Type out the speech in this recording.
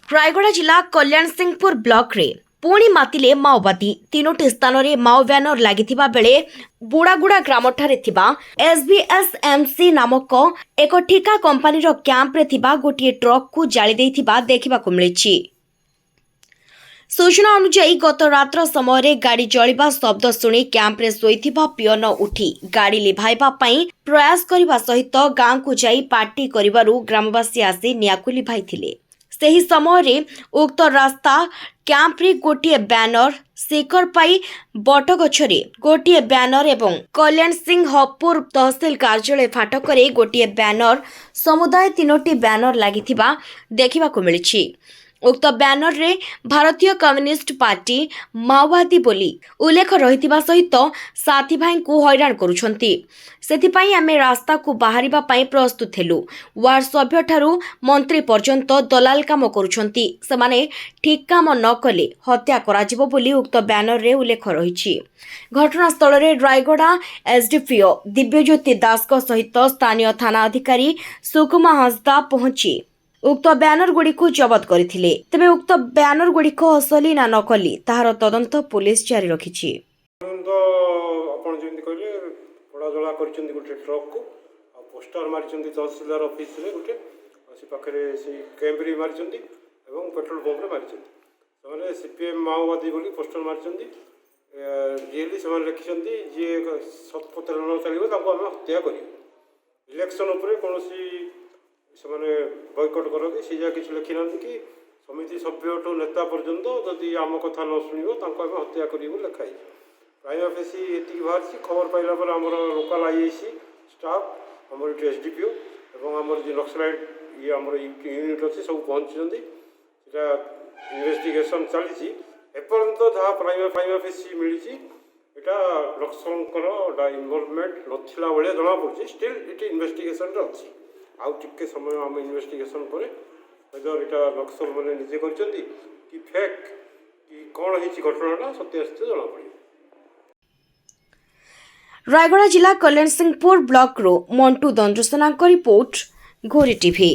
रायगढ़ जिला कल्याण सिंहपुर ब्लॉक रे पुणी मातिले माओवादी तीनोटी स्थान रे माओ बैनर लागिथिबा बेले बुड़ागुड़ा ग्राम ठारे थिबा एसबीएसएमसी नामक एक ठिका कंपनी रो कैंप रे थिबा गोटिए ट्रक को जाली देथिबा देखिबा को मिलिछि। सूचना अनुसार गत रात्र समय गाड़ी जलिबा शब्द शुणी कैंप्रे शोइथिबा पियन उठी गाड़ी लिभाइबा पई प्रयास करने सहित गाँव को जाई पार्टी करिबारु ग्रामवासी आसी नियाकु लिभाइथिले। सही समय उक्त रास्ता कैंप्रे गोटे बैनर शेखर पाई बटगछरे गोटे बैनर एवं कल्याण सिंहपुर तहसिल कार्यालय फाटक गोटे बैनर समुदाय तीनोटी बैनर लागिथिबा देखिबाको मिलिछि। उक्त बैनर रे भारतीय कम्युनिस्ट पार्टी माओवादी बोली उल्लेख रहिथिबा सहित साथी भाई को हैरान करुछंती। सेथिपाई आमे रास्ता को बाहरिबा पई प्रस्तुत हेलु। वार्ड सभ्य ठारू मंत्री पर्यंत दलाल काम करुछंती। समाने ठीक काम न कले हत्या कराजिबो बोली उक्त बैनर रे उल्लेख रहिछि। घटनास्थल रे रायगढ़ एसडीपीओ दिव्यज्योति दास को सहित स्थानीय थाना अधिकारी सुकुमा हंसदा पहुंची उक्त बैनर गुड़ी को जबत करथिले। तबे उक्त बैनर गुड़ी को असली ना नकली ताहार तदंत पुलिस जारी रखिछि। आपण जेंति कहले बड़ा जला करचंदी गुटे ट्रक को पोस्टर मारिचंदी तहसीलदार ऑफिस रे गुटे से पाखरे से कैंपरी मारिचंदी एवं पेट्रोल पंप रे मारिचंदी समाने सीपीएम माओवादी बोली पोस्टर मारिचंदी रियली समान लिखिचंदी जे सतपत्र न चलिबो ताको हम हत्या करियो इलेक्शन ऊपर कोनोसी से बयकट करते से जगह किसी लिखी ना कि समिति सभ्य ठू नेता पर्यंत जदि आम कथा न शुणव हत्या कर लिखाई प्राइम फेसी ये बाहरी खबर पाइला पर आम लोकाल आईआईसी स्टाफ आम एसडीपीओ और आम जो नक्सलाइट ये आम यूनिट अच्छे सब पहुँची इन्वेस्टिगेशन चली एपर्यंत जहाँ प्राइम फेसी मिली यहाँ नक्सलर इनवल्वमेंट नाला भाया जना पड़ी स्टिल ये इन्वेस्टिगेशन अच्छी आउ टिके समय आम इन्वेस्टिगेशन पर वेदर यहाँ नक्सल मैंने निजे कर कि फेक कि कौन है घटना सत्यासत्य जना पड़े। रायगढ़ जिला कल्याण सिंहपुर ब्लॉक रो मंटू दंद्रसेना रिपोर्ट घोरी टीवी।